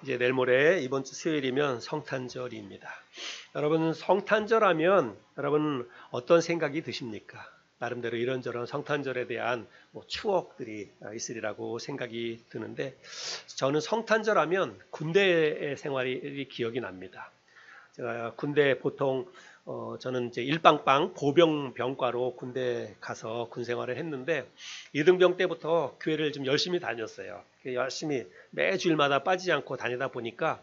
이제 내일 모레 이번 주 수요일이면 성탄절입니다. 여러분 성탄절하면 여러분 어떤 생각이 드십니까? 나름대로 이런저런 성탄절에 대한 추억들이 있으리라고 생각이 드는데 저는 성탄절하면 군대 생활이 기억이 납니다. 제가 군대 보통 저는 이제 일방방 보병병과로 군대 가서 군 생활을 했는데 이등병 때부터 교회를 좀 열심히 다녔어요. 열심히 매주일마다 빠지지 않고 다니다 보니까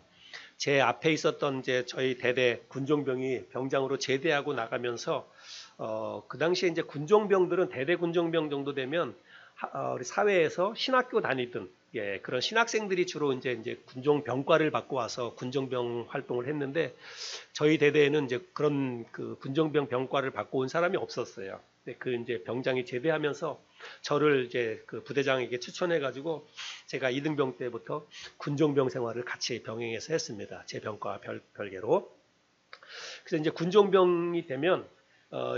제 앞에 있었던 이제 저희 대대 군종병이 병장으로 제대하고 나가면서 그 당시에 이제 군종병들은 대대 군종병 정도 되면 우리 사회에서 신학교 다니던 그런 신학생들이 주로 이제 군종병과를 받고 와서 군종병 활동을 했는데 저희 대대에는 이제 그런 그 군종병 병과를 받고 온 사람이 없었어요. 그 이제 병장이 제대하면서 저를 이제 그 부대장에게 추천해가지고 제가 이등병 때부터 군종병 생활을 같이 병행해서 했습니다. 제 병과 별개로. 그래서 이제 군종병이 되면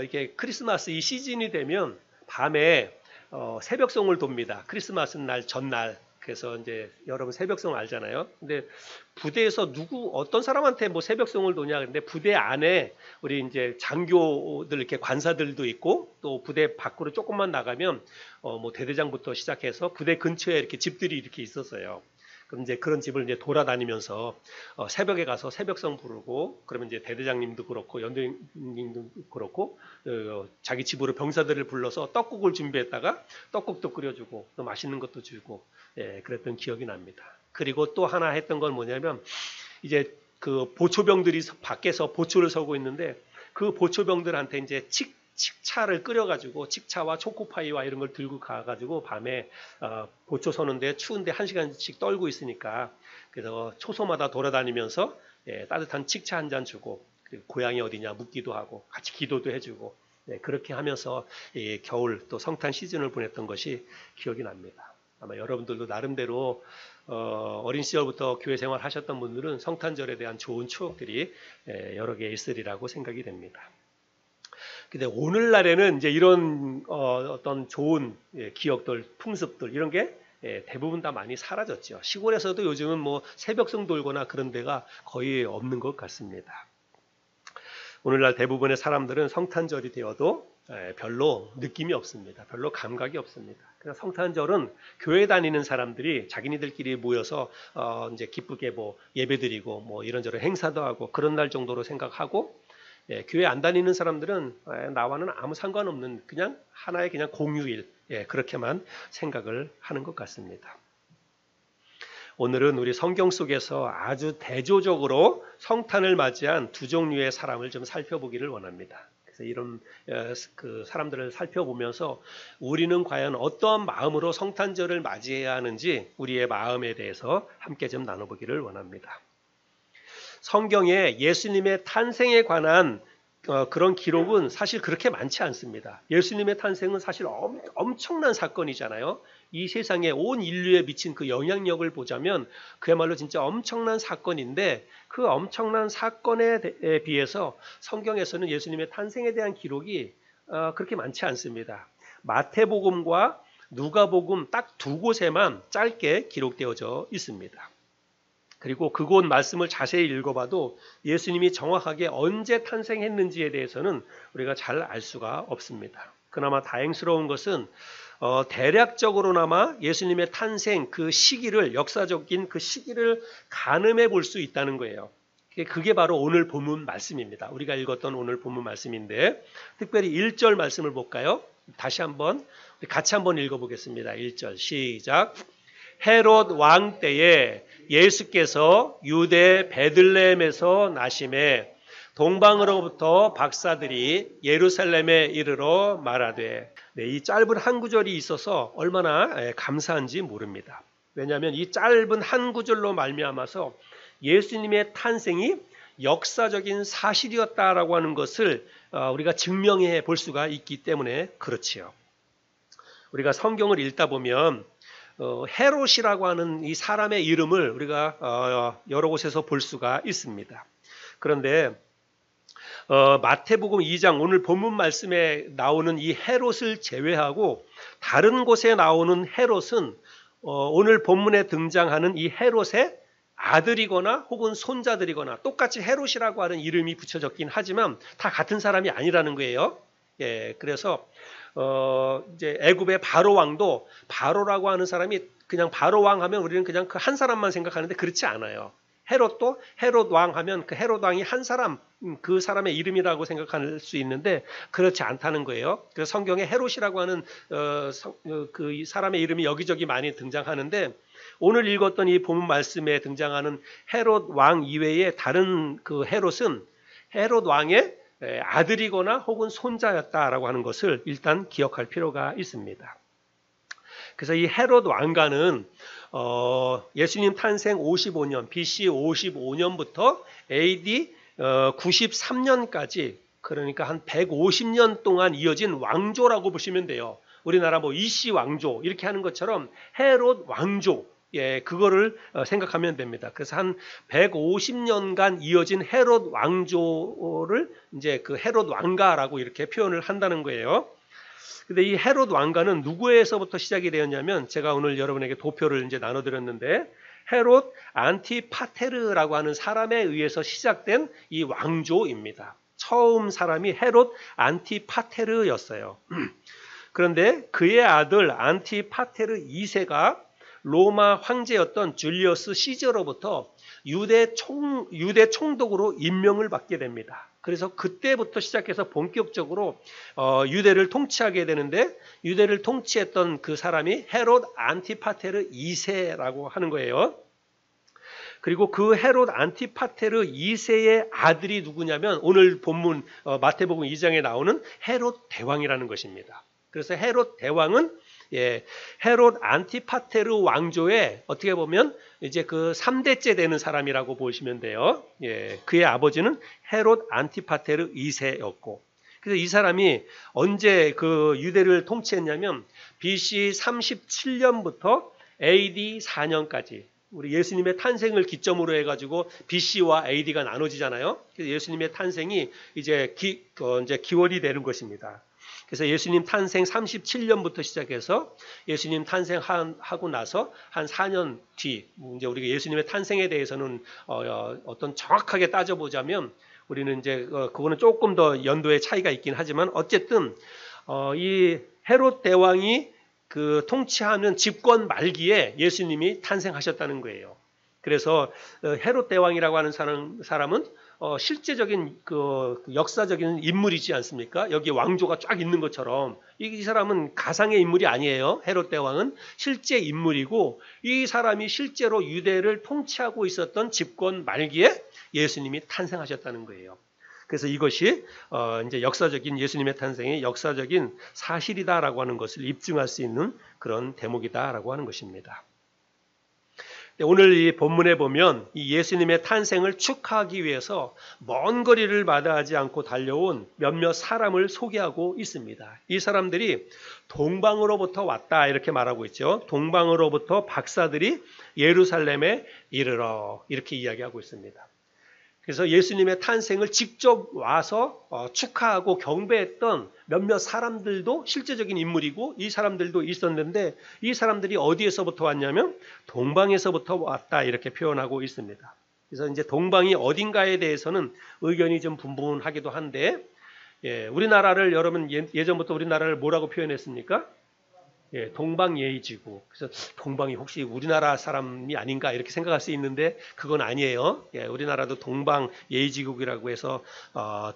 이렇게 크리스마스 이 시즌이 되면 밤에 새벽송을 돕니다. 크리스마스 날 전날. 그래서 이제 여러분 새벽송 알잖아요. 근데 부대에서 어떤 사람한테 뭐 새벽송을 도냐. 근데 부대 안에 우리 이제 장교들 이렇게 관사들도 있고 또 부대 밖으로 조금만 나가면 뭐 대대장부터 시작해서 부대 근처에 이렇게 집들이 이렇게 있었어요. 그럼 이제 그런 집을 이제 돌아다니면서 새벽에 가서 새벽송 부르고 그러면 이제 대대장님도 그렇고 연대님도 그렇고 자기 집으로 병사들을 불러서 떡국을 준비했다가 떡국도 끓여주고 또 맛있는 것도 주고 그랬던 기억이 납니다. 그리고 또 하나 했던 건 뭐냐면 이제 그 보초병들이 밖에서 보초를 서고 있는데 그 보초병들한테 이제 칡차를 끓여가지고 칡차와 초코파이와 이런 걸 들고 가가지고 밤에 보초 서는데 추운데 1시간씩 떨고 있으니까 그래서 초소마다 돌아다니면서 따뜻한 칡차 한 잔 주고 그리고 고향이 어디냐 묻기도 하고 같이 기도도 해주고 그렇게 하면서 겨울 또 성탄 시즌을 보냈던 것이 기억이 납니다. 아마 여러분들도 나름대로 어린 시절부터 교회 생활 하셨던 분들은 성탄절에 대한 좋은 추억들이 여러 개 있으리라고 생각이 됩니다. 근데 오늘날에는 이제 이런 어떤 좋은 기억들, 풍습들 이런 게 대부분 다 많이 사라졌죠. 시골에서도 요즘은 뭐 새벽송 돌거나 그런 데가 거의 없는 것 같습니다. 오늘날 대부분의 사람들은 성탄절이 되어도 별로 느낌이 없습니다. 별로 감각이 없습니다. 그냥 성탄절은 교회 다니는 사람들이 자기네들끼리 모여서 이제 기쁘게 뭐 예배드리고 뭐 이런저런 행사도 하고 그런 날 정도로 생각하고 교회 안 다니는 사람들은 나와는 아무 상관없는 그냥 하나의 그냥 공휴일 그렇게만 생각을 하는 것 같습니다. 오늘은 우리 성경 속에서 아주 대조적으로 성탄을 맞이한 두 종류의 사람을 좀 살펴보기를 원합니다. 그래서 이런 그 사람들을 살펴보면서 우리는 과연 어떠한 마음으로 성탄절을 맞이해야 하는지 우리의 마음에 대해서 함께 좀 나눠보기를 원합니다. 성경에 예수님의 탄생에 관한 그런 기록은 사실 그렇게 많지 않습니다. 예수님의 탄생은 사실 엄청난 사건이잖아요. 이 세상에 온 인류에 미친 그 영향력을 보자면 그야말로 진짜 엄청난 사건인데 그 엄청난 사건에 비해서 성경에서는 예수님의 탄생에 대한 기록이 그렇게 많지 않습니다. 마태복음과 누가복음 딱 두 곳에만 짧게 기록되어져 있습니다. 그리고 그곳 말씀을 자세히 읽어봐도 예수님이 정확하게 언제 탄생했는지에 대해서는 우리가 잘 알 수가 없습니다. 그나마 다행스러운 것은 대략적으로나마 예수님의 탄생 그 시기를 역사적인 그 시기를 가늠해 볼 수 있다는 거예요. 그게 바로 오늘 본문 말씀입니다. 우리가 읽었던 오늘 본문 말씀인데 특별히 1절 말씀을 볼까요? 다시 한번 같이 한번 읽어보겠습니다. 1절 시작. 헤롯 왕 때에 예수께서 유대 베들레헴에서 나심에 동방으로부터 박사들이 예루살렘에 이르러 말하되 이 짧은 한 구절이 있어서 얼마나 감사한지 모릅니다. 왜냐하면 이 짧은 한 구절로 말미암아서 예수님의 탄생이 역사적인 사실이었다라고 하는 것을 우리가 증명해 볼 수가 있기 때문에 그렇지요. 우리가 성경을 읽다 보면 헤롯이라고 하는 이 사람의 이름을 우리가 여러 곳에서 볼 수가 있습니다. 그런데 마태복음 2장 오늘 본문 말씀에 나오는 이 헤롯을 제외하고 다른 곳에 나오는 헤롯은 오늘 본문에 등장하는 이 헤롯의 아들이거나 혹은 손자들이거나 똑같이 헤롯이라고 하는 이름이 붙여졌긴 하지만 다 같은 사람이 아니라는 거예요. 예, 그래서 이제 애굽의 바로 왕도 바로라고 하는 사람이 그냥 바로 왕 하면 우리는 그냥 그 한 사람만 생각하는데 그렇지 않아요. 헤롯도 헤롯 왕 하면 그 헤롯 왕이 한 사람, 그 사람의 이름이라고 생각할 수 있는데 그렇지 않다는 거예요. 그래서 성경에 헤롯이라고 하는 그 사람의 이름이 여기저기 많이 등장하는데 오늘 읽었던 이 본문 말씀에 등장하는 헤롯 왕 이외에 다른 그 헤롯은 헤롯 왕의 아들이거나 혹은 손자였다라고 하는 것을 일단 기억할 필요가 있습니다. 그래서 이 헤롯 왕가는 예수님 탄생 55년, BC 55년부터 AD 93년까지 그러니까 한 150년 동안 이어진 왕조라고 보시면 돼요. 우리나라 뭐 이씨 왕조 이렇게 하는 것처럼 헤롯 왕조, 예, 그거를 생각하면 됩니다. 그래서 한 150년간 이어진 헤롯 왕조를 이제 그 헤롯 왕가라고 이렇게 표현을 한다는 거예요. 근데 이 헤롯 왕가는 누구에서부터 시작이 되었냐면 제가 오늘 여러분에게 도표를 이제 나눠드렸는데 헤롯 안티파테르라고 하는 사람에 의해서 시작된 이 왕조입니다. 처음 사람이 헤롯 안티파테르였어요. 그런데 그의 아들 안티파테르 2세가 로마 황제였던 줄리어스 시저로부터 유대 총독으로 임명을 받게 됩니다. 그래서 그때부터 시작해서 본격적으로 유대를 통치하게 되는데 유대를 통치했던 그 사람이 헤롯 안티파테르 2세라고 하는 거예요. 그리고 그 헤롯 안티파테르 2세의 아들이 누구냐면 오늘 본문 마태복음 2장에 나오는 헤롯 대왕이라는 것입니다. 그래서 헤롯 대왕은 헤롯 안티파테르 왕조의 어떻게 보면 이제 그 3대째 되는 사람이라고 보시면 돼요. 그의 아버지는 헤롯 안티파테르 2세였고, 그래서 이 사람이 언제 그 유대를 통치했냐면 BC 37년부터 AD 4년까지 우리 예수님의 탄생을 기점으로 해가지고 BC와 AD가 나눠지잖아요. 그래서 예수님의 탄생이 이제 기원이 되는 것입니다. 그래서 예수님 탄생 37년부터 시작해서 예수님 탄생하고 나서 한 4년 뒤, 이제 우리가 예수님의 탄생에 대해서는 어떤 정확하게 따져보자면 우리는 이제 그거는 조금 더 연도의 차이가 있긴 하지만 어쨌든 이 헤롯 대왕이 그 통치하는 집권 말기에 예수님이 탄생하셨다는 거예요. 그래서 헤롯 대왕이라고 하는 사람은 실제적인 그 역사적인 인물이지 않습니까? 여기 왕조가 쫙 있는 것처럼 이 사람은 가상의 인물이 아니에요. 헤롯 대왕은 실제 인물이고 이 사람이 실제로 유대를 통치하고 있었던 집권 말기에 예수님이 탄생하셨다는 거예요. 그래서 이것이 이제 역사적인 예수님의 탄생의 역사적인 사실이다라고 하는 것을 입증할 수 있는 그런 대목이다라고 하는 것입니다. 오늘 이 본문에 보면 이 예수님의 탄생을 축하하기 위해서 먼 거리를 마다하지 않고 달려온 몇몇 사람을 소개하고 있습니다. 이 사람들이 동방으로부터 왔다 이렇게 말하고 있죠. 동방으로부터 박사들이 예루살렘에 이르러 이렇게 이야기하고 있습니다. 그래서 예수님의 탄생을 직접 와서 축하하고 경배했던 몇몇 사람들도 실제적인 인물이고 이 사람들도 있었는데 이 사람들이 어디에서부터 왔냐면 동방에서부터 왔다 이렇게 표현하고 있습니다. 그래서 이제 동방이 어딘가에 대해서는 의견이 좀 분분하기도 한데 우리나라를 여러분 예전부터 우리나라를 뭐라고 표현했습니까? 동방예의지구. 그래서 동방이 혹시 우리나라 사람이 아닌가 이렇게 생각할 수 있는데 그건 아니에요. 우리나라도 동방예의지국이라고 해서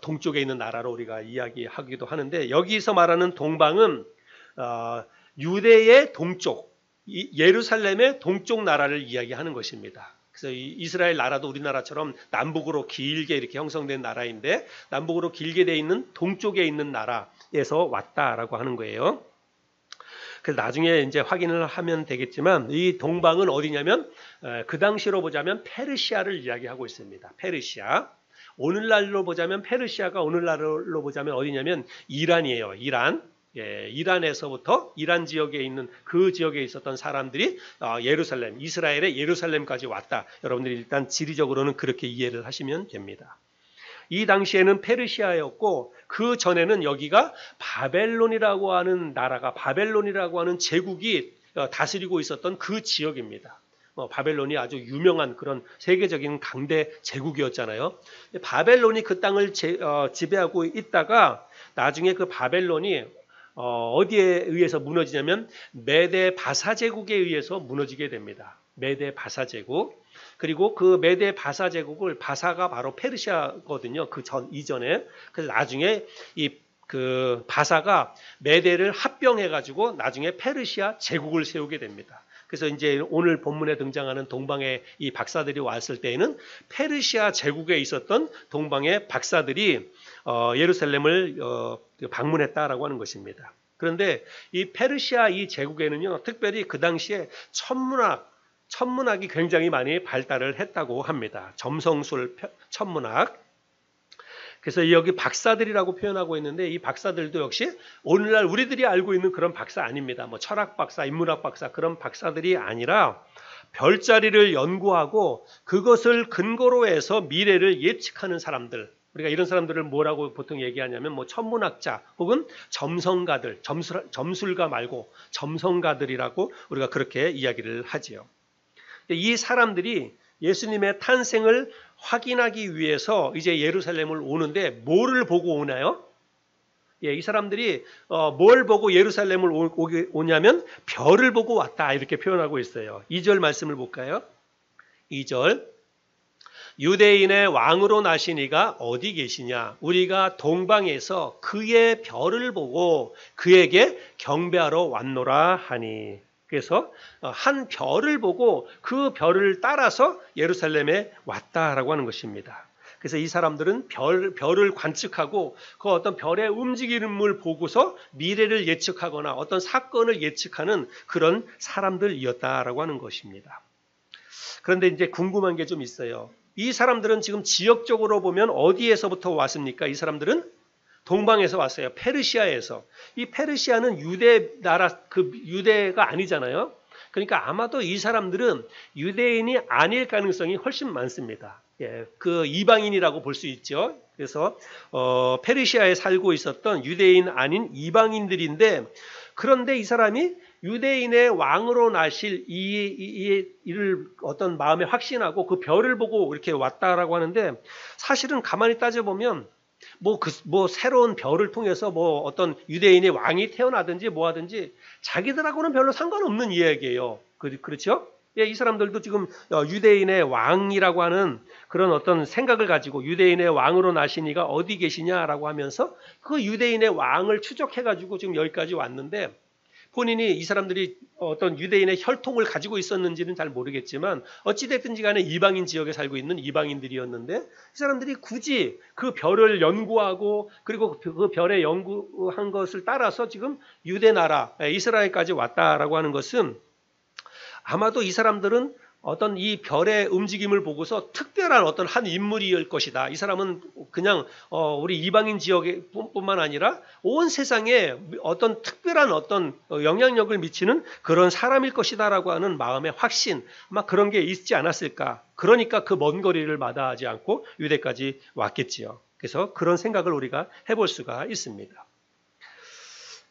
동쪽에 있는 나라로 우리가 이야기하기도 하는데 여기서 말하는 동방은 유대의 동쪽, 예루살렘의 동쪽 나라를 이야기하는 것입니다. 그래서 이스라엘 나라도 우리나라처럼 남북으로 길게 이렇게 형성된 나라인데 남북으로 길게 돼 있는 동쪽에 있는 나라에서 왔다라고 하는 거예요. 그래서 나중에 이제 확인을 하면 되겠지만 이 동방은 어디냐면 그 당시로 보자면 페르시아를 이야기하고 있습니다. 페르시아. 오늘날로 보자면 페르시아가 오늘날로 보자면 어디냐면 이란이에요. 이란. 이란에서부터 이란 지역에 있는 그 지역에 있었던 사람들이 예루살렘, 이스라엘의 예루살렘까지 왔다. 여러분들이 일단 지리적으로는 그렇게 이해를 하시면 됩니다. 이 당시에는 페르시아였고 그 전에는 여기가 바벨론이라고 하는 나라가 바벨론이라고 하는 제국이 다스리고 있었던 그 지역입니다. 바벨론이 아주 유명한 그런 세계적인 강대 제국이었잖아요. 바벨론이 그 땅을 지배하고 있다가 나중에 그 바벨론이 어디에 의해서 무너지냐면 메데 바사 제국에 의해서 무너지게 됩니다. 메데 바사 제국. 그리고 그 메데 바사 제국을 바사가 바로 페르시아거든요. 그 이전에. 그래서 나중에 그 바사가 메데를 합병해가지고 나중에 페르시아 제국을 세우게 됩니다. 그래서 이제 오늘 본문에 등장하는 동방의 이 박사들이 왔을 때에는 페르시아 제국에 있었던 동방의 박사들이 예루살렘을 방문했다라고 하는 것입니다. 그런데 이 페르시아 이 제국에는요, 특별히 그 당시에 천문학이 굉장히 많이 발달을 했다고 합니다. 점성술 천문학. 그래서 여기 박사들이라고 표현하고 있는데 이 박사들도 역시 오늘날 우리들이 알고 있는 그런 박사 아닙니다. 뭐 철학 박사, 인문학 박사 그런 박사들이 아니라 별자리를 연구하고 그것을 근거로 해서 미래를 예측하는 사람들. 우리가 이런 사람들을 뭐라고 보통 얘기하냐면 뭐 천문학자 혹은 점성가들, 점술가 말고 점성가들이라고 우리가 그렇게 이야기를 하지요. 이 사람들이 예수님의 탄생을 확인하기 위해서 이제 예루살렘을 오는데 뭐를 보고 오나요? 이 사람들이 뭘 보고 예루살렘을 오냐면 별을 보고 왔다 이렇게 표현하고 있어요. 2절 말씀을 볼까요? 2절 유대인의 왕으로 나신 이가 어디 계시냐? 우리가 동방에서 그의 별을 보고 그에게 경배하러 왔노라 하니. 그래서 한 별을 보고 그 별을 따라서 예루살렘에 왔다라고 하는 것입니다. 그래서 이 사람들은 별을 관측하고 그 어떤 별의 움직임을 보고서 미래를 예측하거나 어떤 사건을 예측하는 그런 사람들이었다라고 하는 것입니다. 그런데 이제 궁금한 게 좀 있어요. 이 사람들은 지금 지역적으로 보면 어디에서부터 왔습니까? 이 사람들은 동방에서 왔어요. 페르시아에서. 이 페르시아는 유대 나라, 유대가 아니잖아요. 그러니까 아마도 이 사람들은 유대인이 아닐 가능성이 훨씬 많습니다. 그 이방인이라고 볼 수 있죠. 그래서 페르시아에 살고 있었던 유대인 아닌 이방인들인데 그런데 이 사람이 유대인의 왕으로 나실 이를 어떤 마음에 확신하고 그 별을 보고 이렇게 왔다라고 하는데 사실은 가만히 따져보면 뭐 새로운 별을 통해서 뭐 어떤 유대인의 왕이 태어나든지 뭐 하든지 자기들하고는 별로 상관없는 이야기예요. 그렇죠? 이 사람들도 지금 유대인의 왕이라고 하는 그런 어떤 생각을 가지고 유대인의 왕으로 나신 이가 어디 계시냐라고 하면서 그 유대인의 왕을 추적해가지고 지금 여기까지 왔는데 본인이 이 사람들이 어떤 유대인의 혈통을 가지고 있었는지는 잘 모르겠지만 어찌됐든지 간에 이방인 지역에 살고 있는 이방인들이었는데 이 사람들이 굳이 그 별을 연구하고 그리고 그 별에 연구한 것을 따라서 지금 유대 나라 이스라엘까지 왔다라고 하는 것은 아마도 이 사람들은 어떤 이 별의 움직임을 보고서 특별한 어떤 한 인물일 것이다. 이 사람은 그냥 우리 이방인 지역에 뿐만 아니라 온 세상에 어떤 특별한 어떤 영향력을 미치는 그런 사람일 것이다라고 하는 마음의 확신, 아마 그런 게 있지 않았을까. 그러니까 그 먼 거리를 마다하지 않고 유대까지 왔겠지요. 그래서 그런 생각을 우리가 해볼 수가 있습니다.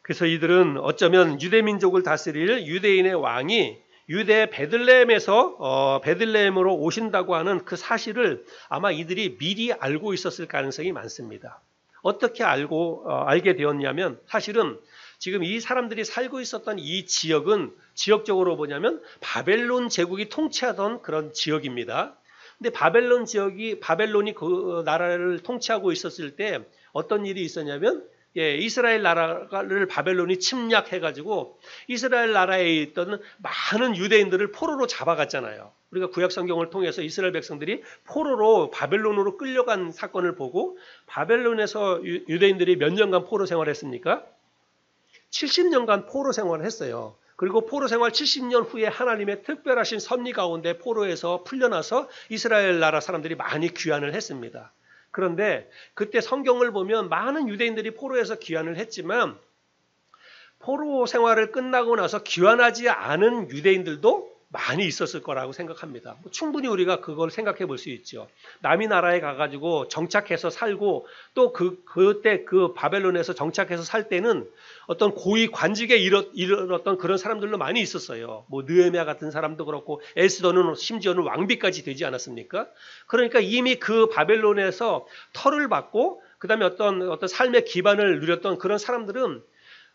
그래서 이들은 어쩌면 유대 민족을 다스릴 유대인의 왕이 유대 베들레헴에서 베들레헴으로 오신다고 하는 그 사실을 아마 이들이 미리 알고 있었을 가능성이 많습니다. 어떻게 알게 되었냐면 사실은 지금 이 사람들이 살고 있었던 이 지역은 지역적으로 보냐면 바벨론 제국이 통치하던 그런 지역입니다. 근데 바벨론이 그 나라를 통치하고 있었을 때 어떤 일이 있었냐면 이스라엘 나라를 바벨론이 침략해가지고 이스라엘 나라에 있던 많은 유대인들을 포로로 잡아갔잖아요. 우리가 구약 성경을 통해서 이스라엘 백성들이 포로로 바벨론으로 끌려간 사건을 보고 바벨론에서 유대인들이 몇 년간 포로 생활했습니까? 70년간 포로 생활을 했어요. 그리고 포로 생활 70년 후에 하나님의 특별하신 섭리 가운데 포로에서 풀려나서 이스라엘 나라 사람들이 많이 귀환을 했습니다. 그런데 그때 성경을 보면 많은 유대인들이 포로에서 귀환을 했지만 포로 생활을 끝나고 나서 귀환하지 않은 유대인들도 많이 있었을 거라고 생각합니다. 충분히 우리가 그걸 생각해 볼 수 있죠. 남이 나라에 가가지고 정착해서 살고 또 그때 그 바벨론에서 정착해서 살 때는 어떤 고위 관직에 이르렀던 그런 사람들도 많이 있었어요. 뭐 느헤미야 같은 사람도 그렇고 에스더는 심지어는 왕비까지 되지 않았습니까? 그러니까 이미 그 바벨론에서 터를 받고 그다음에 어떤 삶의 기반을 누렸던 그런 사람들은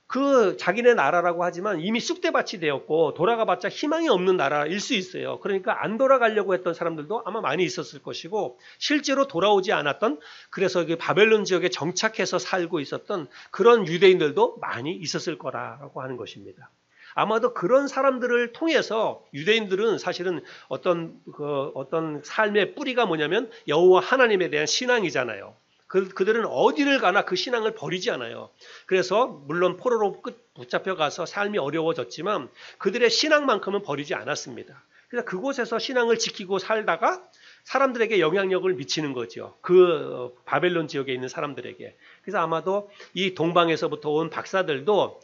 그 자기네 나라라고 하지만 이미 쑥대밭이 되었고 돌아가봤자 희망이 없는 나라일 수 있어요. 그러니까 안 돌아가려고 했던 사람들도 아마 많이 있었을 것이고 실제로 돌아오지 않았던 그래서 그 바벨론 지역에 정착해서 살고 있었던 그런 유대인들도 많이 있었을 거라고 하는 것입니다. 아마도 그런 사람들을 통해서 유대인들은 사실은 어떤 삶의 뿌리가 뭐냐면 여호와 하나님에 대한 신앙이잖아요. 그들은 어디를 가나 그 신앙을 버리지 않아요. 그래서 물론 포로로 붙잡혀 가서 삶이 어려워졌지만 그들의 신앙만큼은 버리지 않았습니다. 그래서 그곳에서 신앙을 지키고 살다가 사람들에게 영향력을 미치는 거죠. 그 바벨론 지역에 있는 사람들에게. 그래서 아마도 이 동방에서부터 온 박사들도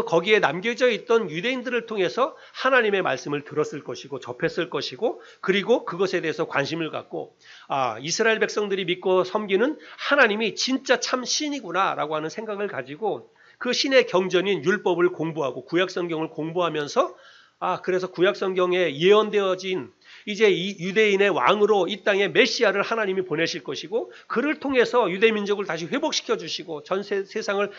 거기에 남겨져 있던 유대인들을 통해서 하나님의 말씀을 들었을 것이고 접했을 것이고 그리고 그것에 대해서 관심을 갖고 이스라엘 백성들이 믿고 섬기는 하나님이 진짜 참 신이구나라고 하는 생각을 가지고 그 신의 경전인 율법을 공부하고 구약 성경을 공부하면서 그래서 구약 성경에 예언되어진 이제 이 유대인의 왕으로 이 땅에 메시아를 하나님이 보내실 것이고 그를 통해서 유대 민족을 다시 회복시켜 주시고 전 세상을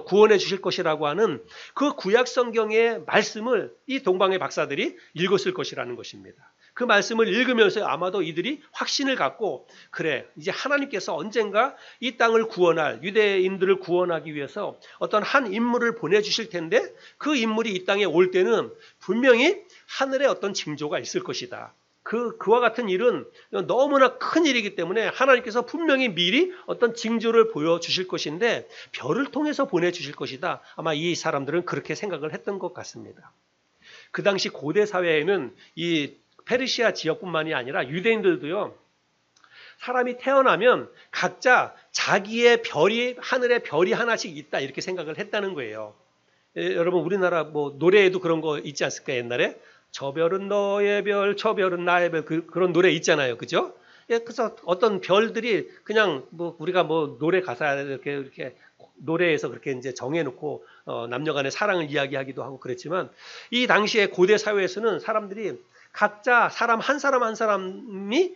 구원해 주실 것이라고 하는 그 구약 성경의 말씀을 이 동방의 박사들이 읽었을 것이라는 것입니다. 그 말씀을 읽으면서 아마도 이들이 확신을 갖고 그래 이제 하나님께서 언젠가 이 땅을 구원할 유대인들을 구원하기 위해서 어떤 한 인물을 보내주실 텐데 그 인물이 이 땅에 올 때는 분명히 하늘에 어떤 징조가 있을 것이다. 그와 같은 일은 너무나 큰 일이기 때문에 하나님께서 분명히 미리 어떤 징조를 보여주실 것인데 별을 통해서 보내주실 것이다. 아마 이 사람들은 그렇게 생각을 했던 것 같습니다. 그 당시 고대 사회에는 이 페르시아 지역뿐만이 아니라 유대인들도요. 사람이 태어나면 각자 자기의 하늘에 별이 하나씩 있다 이렇게 생각을 했다는 거예요. 여러분 우리나라 뭐 노래에도 그런 거 있지 않습니까? 옛날에 저 별은 너의 별, 저 별은 나의 별 그런 노래 있잖아요. 그죠? 그래서 어떤 별들이 그냥 뭐 우리가 뭐 노래 가사 이렇게 노래에서 그렇게 이제 정해놓고 남녀간의 사랑을 이야기하기도 하고 그랬지만 이 당시에 고대 사회에서는 사람들이 각자 사람 한 사람이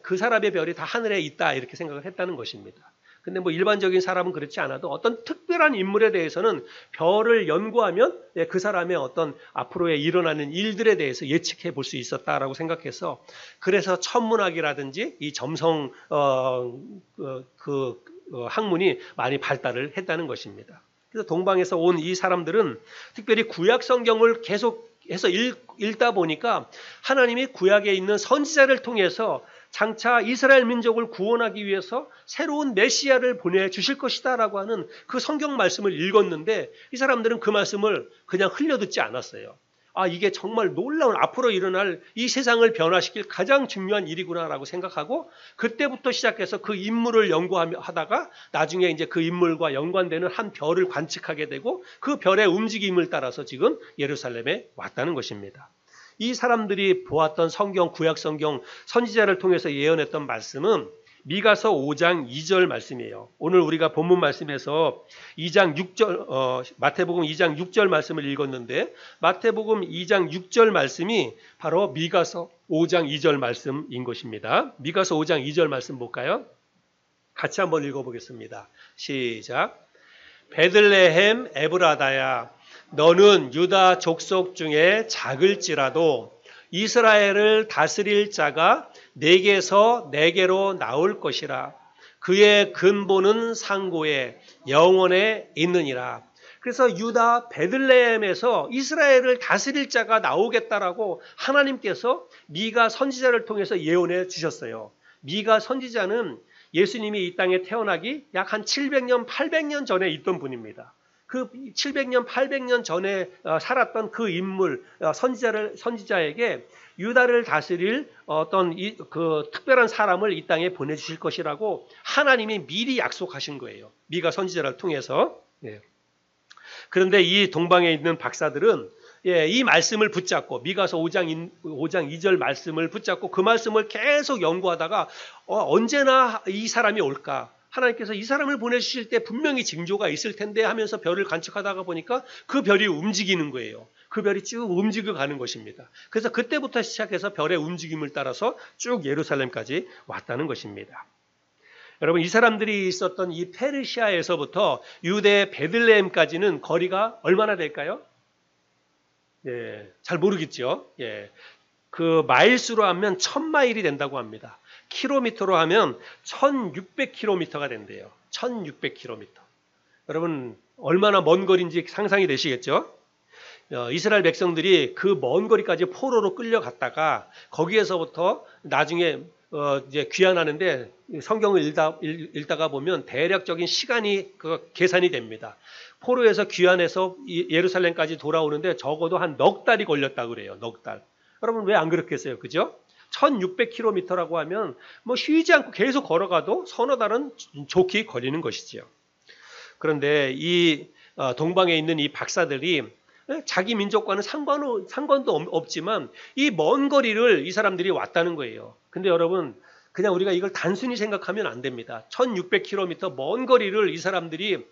그 사람의 별이 다 하늘에 있다 이렇게 생각을 했다는 것입니다. 근데 뭐 일반적인 사람은 그렇지 않아도 어떤 특별한 인물에 대해서는 별을 연구하면 그 사람의 어떤 앞으로에 일어나는 일들에 대해서 예측해 볼 수 있었다라고 생각해서 그래서 천문학이라든지 이 점성 학문이 많이 발달을 했다는 것입니다. 그래서 동방에서 온 이 사람들은 특별히 구약 성경을 계속해서 읽다 보니까 하나님이 구약에 있는 선지자를 통해서 장차 이스라엘 민족을 구원하기 위해서 새로운 메시아를 보내주실 것이다라고 하는 그 성경 말씀을 읽었는데 이 사람들은 그 말씀을 그냥 흘려듣지 않았어요. 이게 정말 놀라운 앞으로 일어날 이 세상을 변화시킬 가장 중요한 일이구나라고 생각하고 그때부터 시작해서 그 인물을 연구하다가 나중에 이제 그 인물과 연관되는 한 별을 관측하게 되고 그 별의 움직임을 따라서 지금 예루살렘에 왔다는 것입니다. 이 사람들이 보았던 성경, 구약 성경, 선지자를 통해서 예언했던 말씀은 미가서 5장 2절 말씀이에요. 오늘 우리가 본문 말씀에서 2장 6절, 마태복음 2장 6절 말씀을 읽었는데 마태복음 2장 6절 말씀이 바로 미가서 5장 2절 말씀인 것입니다. 미가서 5장 2절 말씀 볼까요? 같이 한번 읽어보겠습니다. 시작. 베들레헴 에브라다야 너는 유다 족속 중에 작을지라도 이스라엘을 다스릴 자가 내게서 내게로 나올 것이라. 그의 근본은 상고에 영원에 있느니라. 그래서 유다 베들레헴에서 이스라엘을 다스릴 자가 나오겠다라고 하나님께서 미가 선지자를 통해서 예언해 주셨어요. 미가 선지자는 예수님이 이 땅에 태어나기 약 한 700년, 800년 전에 있던 분입니다. 그 700년, 800년 전에 살았던 그 인물, 선지자에게 유다를 다스릴 어떤 그 특별한 사람을 이 땅에 보내주실 것이라고 하나님이 미리 약속하신 거예요. 미가 선지자를 통해서. 그런데 이 동방에 있는 박사들은 이 말씀을 붙잡고 미가서 5장 2절 말씀을 붙잡고 그 말씀을 계속 연구하다가 언제나 이 사람이 올까? 하나님께서 이 사람을 보내주실 때 분명히 징조가 있을 텐데 하면서 별을 관측하다가 보니까 그 별이 움직이는 거예요. 그 별이 쭉 움직여 가는 것입니다. 그래서 그때부터 시작해서 별의 움직임을 따라서 쭉 예루살렘까지 왔다는 것입니다. 여러분, 이 사람들이 있었던 이 페르시아에서부터 유대 베들레헴까지는 거리가 얼마나 될까요? 잘 모르겠죠. 그 마일수로 하면 1000마일이 된다고 합니다. 킬로미터로 하면 1600km가 된대요. 1600km. 여러분, 얼마나 먼 거리인지 상상이 되시겠죠? 이스라엘 백성들이 그 먼 거리까지 포로로 끌려갔다가 거기에서부터 나중에 이제 귀환하는데 성경을 읽다가 보면 대략적인 시간이 계산이 됩니다. 포로에서 귀환해서 예루살렘까지 돌아오는데 적어도 한 넉 달이 걸렸다고 그래요. 넉 달. 여러분, 왜 안 그렇겠어요? 그죠? 1600km라고 하면 뭐 쉬지 않고 계속 걸어가도 서너 달은 좋게 걸리는 것이지요. 그런데 이 동방에 있는 이 박사들이 자기 민족과는 상관도 없지만 이 먼 거리를 이 사람들이 왔다는 거예요. 근데 여러분, 그냥 우리가 이걸 단순히 생각하면 안 됩니다. 1600km 먼 거리를 이 사람들이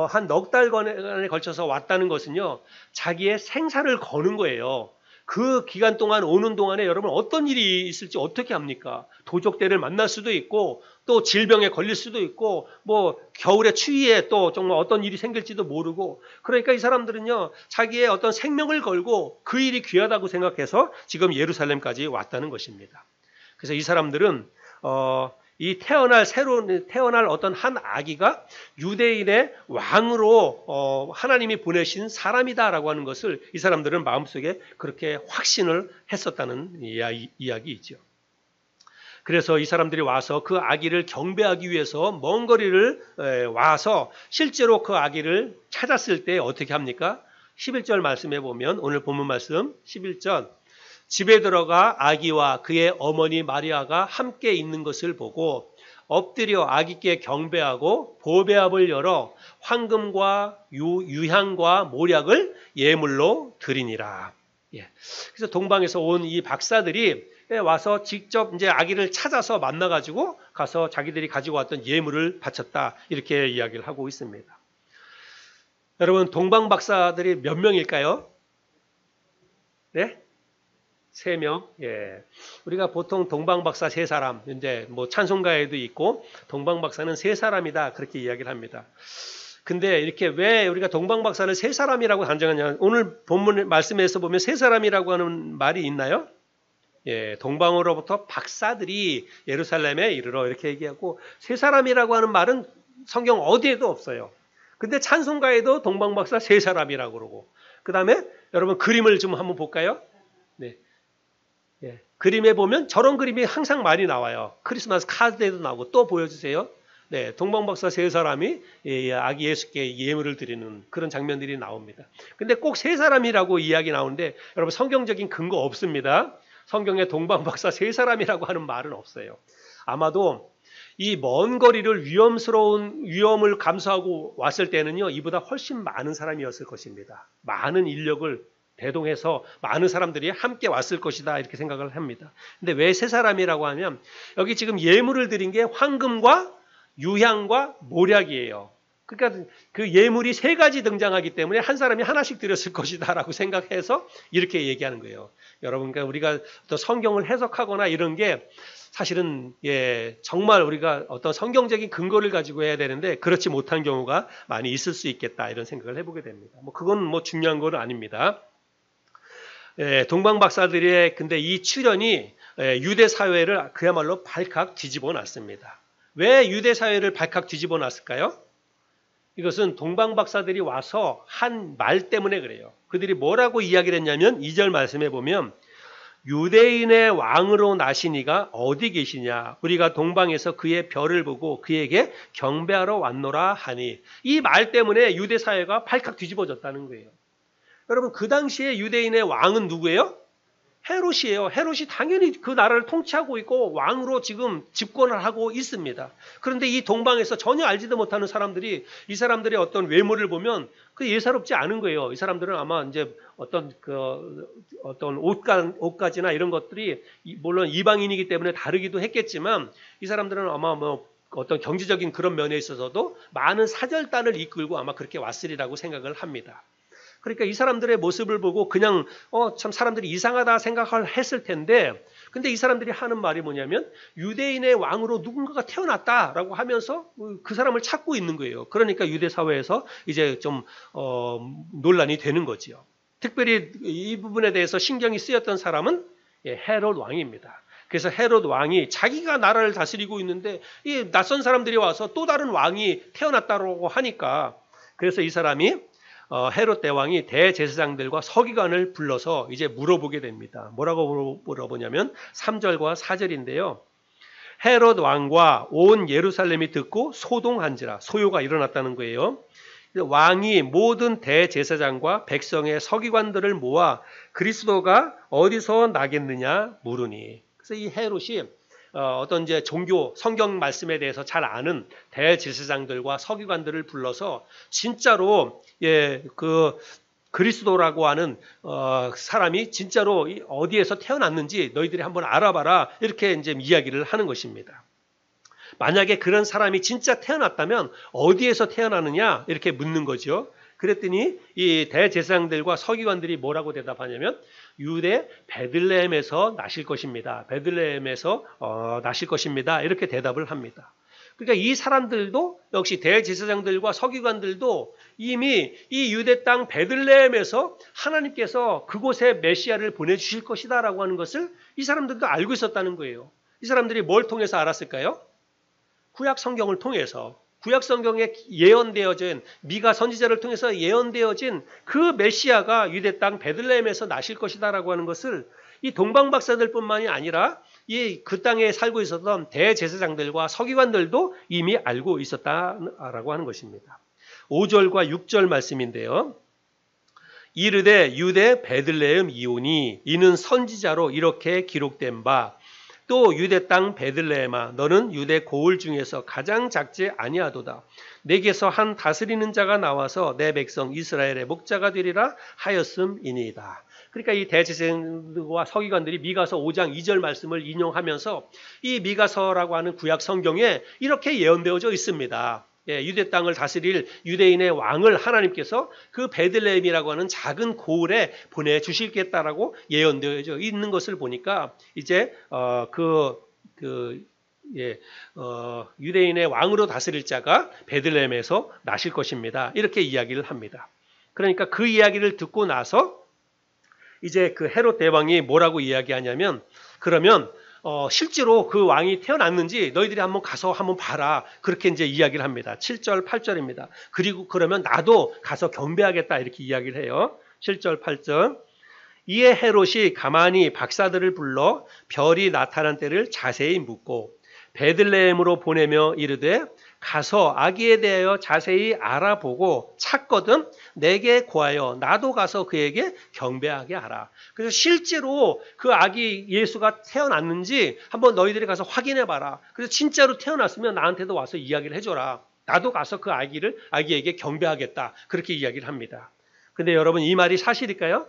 한 넉 달간에 걸쳐서 왔다는 것은요, 자기의 생사를 거는 거예요. 그 기간 동안 오는 동안에 여러분 어떤 일이 있을지 어떻게 합니까? 도적대를 만날 수도 있고 또 질병에 걸릴 수도 있고 뭐 겨울에 추위에 또 정말 어떤 일이 생길지도 모르고, 그러니까 이 사람들은요 자기의 어떤 생명을 걸고 그 일이 귀하다고 생각해서 지금 예루살렘까지 왔다는 것입니다. 그래서 이 사람들은 새로 태어날 어떤 한 아기가 유대인의 왕으로 하나님이 보내신 사람이다라고 하는 것을 이 사람들은 마음속에 그렇게 확신을 했었다는 이야기이죠. 그래서 이 사람들이 와서 그 아기를 경배하기 위해서 먼 거리를 와서 실제로 그 아기를 찾았을 때 어떻게 합니까? 11절 말씀해 보면, 오늘 본문 말씀 11절, 집에 들어가 아기와 그의 어머니 마리아가 함께 있는 것을 보고 엎드려 아기께 경배하고 보배압을 열어 황금과 유향과 모략을 예물로 드리니라. 그래서 동방에서 온 이 박사들이 와서 직접 이제 아기를 찾아서 만나가지고 가서 자기들이 가지고 왔던 예물을 바쳤다, 이렇게 이야기를 하고 있습니다. 여러분, 동방 박사들이 몇 명일까요? 네? 3명. 우리가 보통 동방 박사 3사람, 이제 뭐 찬송가에도 있고 동방 박사는 3사람이다, 그렇게 이야기를 합니다. 근데 이렇게 왜 우리가 동방 박사를 3사람이라고 단정하냐? 오늘 본문 말씀에서 보면 3사람이라고 하는 말이 있나요? 동방으로부터 박사들이 예루살렘에 이르러 이렇게 얘기하고 3사람이라고 하는 말은 성경 어디에도 없어요. 근데 찬송가에도 동방 박사 3사람이라고 그러고, 그 다음에 여러분 그림을 좀 한번 볼까요? 그림에 보면 저런 그림이 항상 많이 나와요. 크리스마스 카드에도 나오고. 또 보여주세요. 동방박사 3사람이 아기 예수께 예물을 드리는 그런 장면들이 나옵니다. 근데 꼭 3사람이라고 이야기 나오는데 여러분, 성경적인 근거 없습니다. 성경에 동방박사 3사람이라고 하는 말은 없어요. 아마도 이 먼 거리를 위험을 감수하고 왔을 때는요, 이보다 훨씬 많은 사람이었을 것입니다. 많은 인력을 대동해서 많은 사람들이 함께 왔을 것이다, 이렇게 생각을 합니다. 근데 왜 3사람이라고 하면 여기 지금 예물을 드린 게 황금과 유향과 모략이에요. 그러니까 그 예물이 3가지 등장하기 때문에 한 사람이 하나씩 드렸을 것이다 라고 생각해서 이렇게 얘기하는 거예요. 여러분, 그러니까 우리가 또 성경을 해석하거나 이런 게 사실은 정말 우리가 어떤 성경적인 근거를 가지고 해야 되는데 그렇지 못한 경우가 많이 있을 수 있겠다, 이런 생각을 해보게 됩니다. 그건 뭐 중요한 건 아닙니다. 동방 박사들의 근데 이 출현이 유대 사회를 그야말로 발칵 뒤집어 놨습니다. 왜 유대 사회를 발칵 뒤집어 놨을까요? 이것은 동방 박사들이 와서 한 말 때문에 그래요. 그들이 뭐라고 이야기를 했냐면 2절 말씀해 보면 유대인의 왕으로 나신 이가 어디 계시냐? 우리가 동방에서 그의 별을 보고 그에게 경배하러 왔노라 하니, 이 말 때문에 유대 사회가 발칵 뒤집어졌다는 거예요. 여러분, 그 당시에 유대인의 왕은 누구예요? 헤롯이에요. 헤롯이 당연히 그 나라를 통치하고 있고 왕으로 지금 집권을 하고 있습니다. 그런데 이 동방에서 전혀 알지도 못하는 사람들이 이 사람들의 어떤 외모를 보면 그 예사롭지 않은 거예요. 이 사람들은 아마 이제 어떤 옷가지나 이런 것들이 물론 이방인이기 때문에 다르기도 했겠지만 이 사람들은 아마 뭐 어떤 경제적인 그런 면에 있어서도 많은 사절단을 이끌고 아마 그렇게 왔으리라고 생각을 합니다. 그러니까 이 사람들의 모습을 보고 그냥 참 사람들이 이상하다 생각을 했을 텐데 근데 이 사람들이 하는 말이 뭐냐면 유대인의 왕으로 누군가가 태어났다라고 하면서 그 사람을 찾고 있는 거예요. 그러니까 유대 사회에서 이제 좀 논란이 되는 거지요. 특별히 이 부분에 대해서 신경이 쓰였던 사람은 헤롯 왕입니다. 그래서 헤롯 왕이 자기가 나라를 다스리고 있는데 이 낯선 사람들이 와서 또 다른 왕이 태어났다고 하니까 그래서 이 사람이 헤롯 대왕이 대제사장들과 서기관을 불러서 이제 물어보게 됩니다. 뭐라고 물어보냐면 3절과 4절인데요. 헤롯 왕과 온 예루살렘이 듣고 소동한지라 소요가 일어났다는 거예요. 왕이 모든 대제사장과 백성의 서기관들을 모아 그리스도가 어디서 나겠느냐 물으니. 그래서 이 헤롯이 어떤 이제 종교 성경 말씀에 대해서 잘 아는 대제사장들과 서기관들을 불러서 진짜로 그 그리스도라고 하는 사람이 진짜로 어디에서 태어났는지 너희들이 한번 알아봐라 이렇게 이제 이야기를 하는 것입니다. 만약에 그런 사람이 진짜 태어났다면 어디에서 태어나느냐 이렇게 묻는 거죠. 그랬더니 이 대제사장들과 서기관들이 뭐라고 대답하냐면 유대 베들레헴에서 나실 것입니다. 베들레헴에서 나실 것입니다. 이렇게 대답을 합니다. 그러니까 이 사람들도 역시 대제사장들과 서기관들도 이미 이 유대 땅 베들레헴에서 하나님께서 그곳에 메시아를 보내주실 것이다라고 하는 것을 이 사람들도 알고 있었다는 거예요. 이 사람들이 뭘 통해서 알았을까요? 구약 성경을 통해서 구약 성경에 예언되어진 미가 선지자를 통해서 예언되어진 그 메시아가 유대 땅 베들레헴에서 나실 것이다라고 하는 것을 이 동방 박사들뿐만이 아니라 이 그 땅에 살고 있었던 대제사장들과 서기관들도 이미 알고 있었다라고 하는 것입니다. 5절과 6절 말씀인데요. 이르되 유대 베들레헴 이오니 이는 선지자로 이렇게 기록된 바 또 유대 땅 베들레헴아 너는 유대 고을 중에서 가장 작지 아니하도다. 내게서 한 다스리는 자가 나와서 내 백성 이스라엘의 목자가 되리라 하였음이니이다. 그러니까 이 대제사장들과 서기관들이 미가서 5장 2절 말씀을 인용하면서 이 미가서라고 하는 구약 성경에 이렇게 예언되어져 있습니다. 유대 땅을 다스릴 유대인의 왕을 하나님께서 그 베들레헴이라고 하는 작은 고을에 보내주시겠다라고 예언되어져 있는 것을 보니까 이제 유대인의 왕으로 다스릴 자가 베들레헴에서 나실 것입니다. 이렇게 이야기를 합니다. 그러니까 그 이야기를 듣고 나서 이제 그 헤롯 대왕이 뭐라고 이야기하냐면 그러면 실제로 그 왕이 태어났는지 너희들이 한번 가서 한번 봐라. 그렇게 이제 이야기를 합니다. 7절, 8절입니다. 그리고 그러면 나도 가서 경배하겠다. 이렇게 이야기를 해요. 7절, 8절. 이에 헤롯이 가만히 박사들을 불러 별이 나타난 때를 자세히 묻고 베들레헴으로 보내며 이르되 가서 아기에 대하여 자세히 알아보고 찾거든 내게 구하여 나도 가서 그에게 경배하게 하라. 그래서 실제로 그 아기 예수가 태어났는지 한번 너희들이 가서 확인해 봐라. 그래서 진짜로 태어났으면 나한테도 와서 이야기를 해줘라. 나도 가서 그 아기에게 경배하겠다. 그렇게 이야기를 합니다. 근데 여러분 이 말이 사실일까요?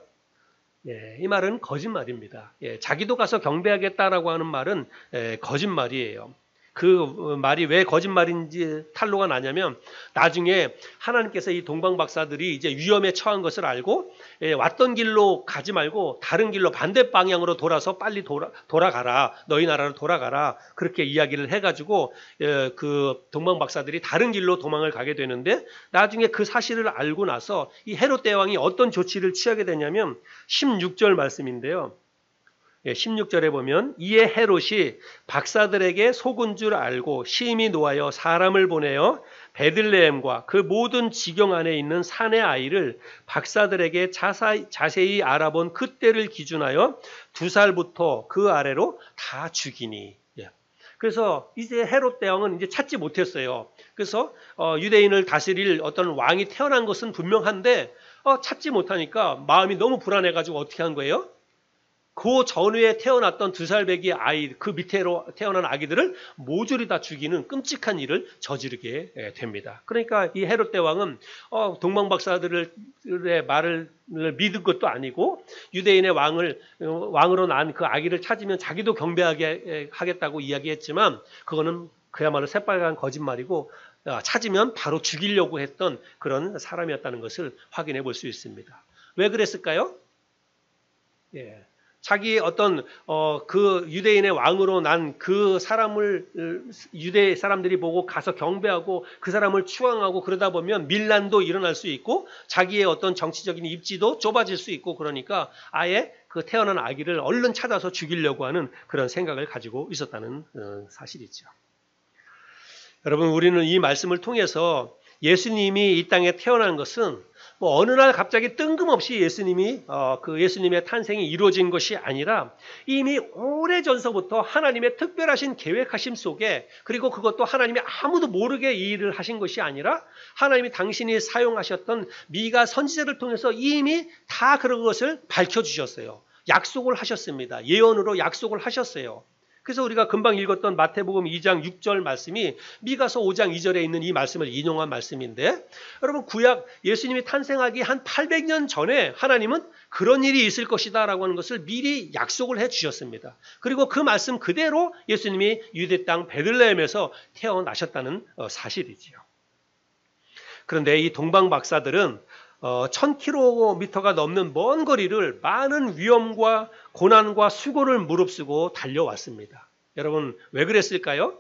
이 말은 거짓말입니다. 자기도 가서 경배하겠다라고 하는 말은 거짓말이에요. 그 말이 왜 거짓말인지 탄로가 나냐면 나중에 하나님께서 이 동방 박사들이 이제 위험에 처한 것을 알고 왔던 길로 가지 말고 다른 길로 반대 방향으로 돌아서 빨리 돌아가라. 너희 나라로 돌아가라. 그렇게 이야기를 해가지고 그 동방 박사들이 다른 길로 도망을 가게 되는데 나중에 그 사실을 알고 나서 이 헤롯 대왕이 어떤 조치를 취하게 되냐면 16절 말씀인데요. 16절에 보면 이에 헤롯이 박사들에게 속은 줄 알고 심히 노하여 사람을 보내어 베들레헴과 그 모든 지경 안에 있는 산의 아이를 박사들에게 자세히 알아본 그때를 기준하여 2살부터 그 아래로 다 죽이니. 그래서 이제 헤롯 대왕은 이제 찾지 못했어요. 그래서 유대인을 다스릴 어떤 왕이 태어난 것은 분명한데 찾지 못하니까 마음이 너무 불안해가지고 어떻게 한 거예요? 그 전후에 태어났던 2살배기 아이, 그 밑에로 태어난 아기들을 모조리 다 죽이는 끔찍한 일을 저지르게 됩니다. 그러니까 이 헤롯 대왕은 동방박사들의 말을 믿은 것도 아니고 유대인의 왕으로 난 그 아기를 찾으면 자기도 경배하게 하겠다고 이야기했지만 그거는 그야말로 새빨간 거짓말이고 찾으면 바로 죽이려고 했던 그런 사람이었다는 것을 확인해 볼 수 있습니다. 왜 그랬을까요? 예. 자기 어떤 그 유대인의 왕으로 난 그 사람을 유대 사람들이 보고 가서 경배하고 그 사람을 추앙하고 그러다 보면 밀란도 일어날 수 있고 자기의 어떤 정치적인 입지도 좁아질 수 있고 그러니까 아예 그 태어난 아기를 얼른 찾아서 죽이려고 하는 그런 생각을 가지고 있었다는 사실이죠. 여러분, 우리는 이 말씀을 통해서 예수님이 이 땅에 태어난 것은 뭐 어느 날 갑자기 뜬금없이 예수님의 탄생이 이루어진 것이 아니라 이미 오래전서부터 하나님의 특별하신 계획하심 속에, 그리고 그것도 하나님이 아무도 모르게 이 일을 하신 것이 아니라 하나님이 당신이 사용하셨던 미가 선지자를 통해서 이미 다 그런 것을 밝혀주셨어요. 약속을 하셨습니다. 예언으로 약속을 하셨어요. 그래서 우리가 금방 읽었던 마태복음 2장 6절 말씀이 미가서 5장 2절에 있는 이 말씀을 인용한 말씀인데, 여러분, 구약 예수님이 탄생하기 한 800년 전에 하나님은 그런 일이 있을 것이다 라고 하는 것을 미리 약속을 해 주셨습니다. 그리고 그 말씀 그대로 예수님이 유대 땅 베들레헴에서 태어나셨다는 사실이지요. 그런데 이 동방 박사들은 1000km가 넘는 먼 거리를 많은 위험과 고난과 수고를 무릅쓰고 달려왔습니다. 여러분, 왜 그랬을까요?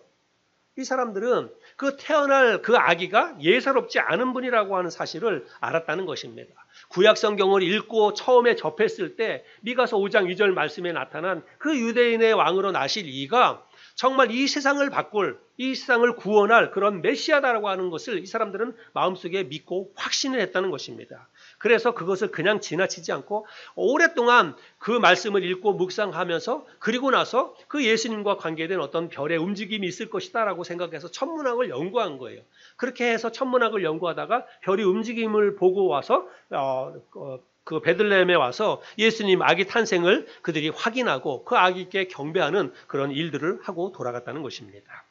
이 사람들은 그 태어날 그 아기가 예사롭지 않은 분이라고 하는 사실을 알았다는 것입니다. 구약 성경을 읽고 처음에 접했을 때 미가서 5장 2절 말씀에 나타난 그 유대인의 왕으로 나실 이가 정말 이 세상을 바꿀, 이 세상을 구원할 그런 메시아다라고 하는 것을 이 사람들은 마음속에 믿고 확신을 했다는 것입니다. 그래서 그것을 그냥 지나치지 않고 오랫동안 그 말씀을 읽고 묵상하면서, 그리고 나서 그 예수님과 관계된 어떤 별의 움직임이 있을 것이다 라고 생각해서 천문학을 연구한 거예요. 그렇게 해서 천문학을 연구하다가 별의 움직임을 보고 와서 그 베들레헴에 와서 예수님 아기 탄생을 그들이 확인하고 그 아기께 경배하는 그런 일들을 하고 돌아갔다는 것입니다.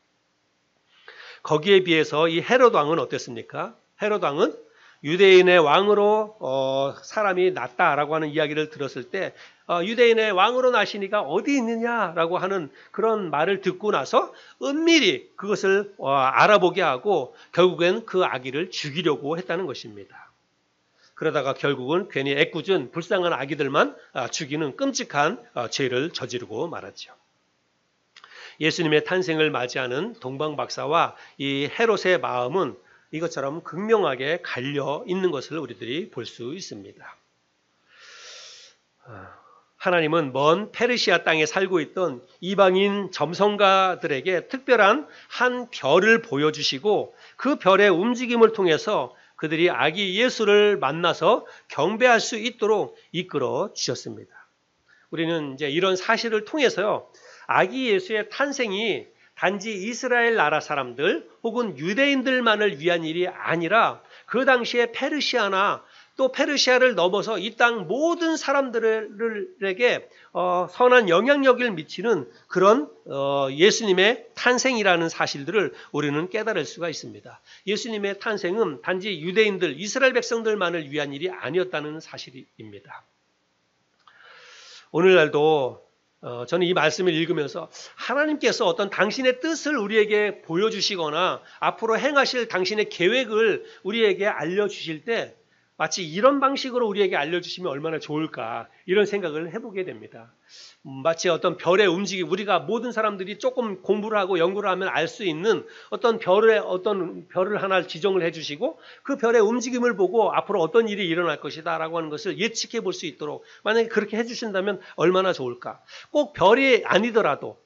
거기에 비해서 이 헤롯 왕은 어땠습니까? 헤롯 왕은 유대인의 왕으로 사람이 났다라고 하는 이야기를 들었을 때 유대인의 왕으로 나시니가 어디 있느냐라고 하는 그런 말을 듣고 나서 은밀히 그것을 알아보게 하고 결국엔 그 아기를 죽이려고 했다는 것입니다. 그러다가 결국은 괜히 애꿎은 불쌍한 아기들만 죽이는 끔찍한 죄를 저지르고 말았죠. 예수님의 탄생을 맞이하는 동방박사와 이 헤롯의 마음은 이것처럼 극명하게 갈려 있는 것을 우리들이 볼 수 있습니다. 하나님은 먼 페르시아 땅에 살고 있던 이방인 점성가들에게 특별한 한 별을 보여주시고 그 별의 움직임을 통해서 그들이 아기 예수를 만나서 경배할 수 있도록 이끌어 주셨습니다. 우리는 이제 이런 사실을 통해서요, 아기 예수의 탄생이 단지 이스라엘 나라 사람들 혹은 유대인들만을 위한 일이 아니라 그 당시에 페르시아나 또 페르시아를 넘어서 이 땅 모든 사람들에게 선한 영향력을 미치는 그런 예수님의 탄생이라는 사실들을 우리는 깨달을 수가 있습니다. 예수님의 탄생은 단지 유대인들, 이스라엘 백성들만을 위한 일이 아니었다는 사실입니다. 오늘날도 저는 이 말씀을 읽으면서 하나님께서 어떤 당신의 뜻을 우리에게 보여주시거나 앞으로 행하실 당신의 계획을 우리에게 알려주실 때 마치 이런 방식으로 우리에게 알려주시면 얼마나 좋을까, 이런 생각을 해보게 됩니다. 마치 어떤 별의 움직임, 우리가 모든 사람들이 조금 공부를 하고 연구를 하면 알 수 있는 어떤 별을 하나 지정을 해주시고 그 별의 움직임을 보고 앞으로 어떤 일이 일어날 것이다 라고 하는 것을 예측해 볼 수 있도록 만약에 그렇게 해주신다면 얼마나 좋을까. 꼭 별이 아니더라도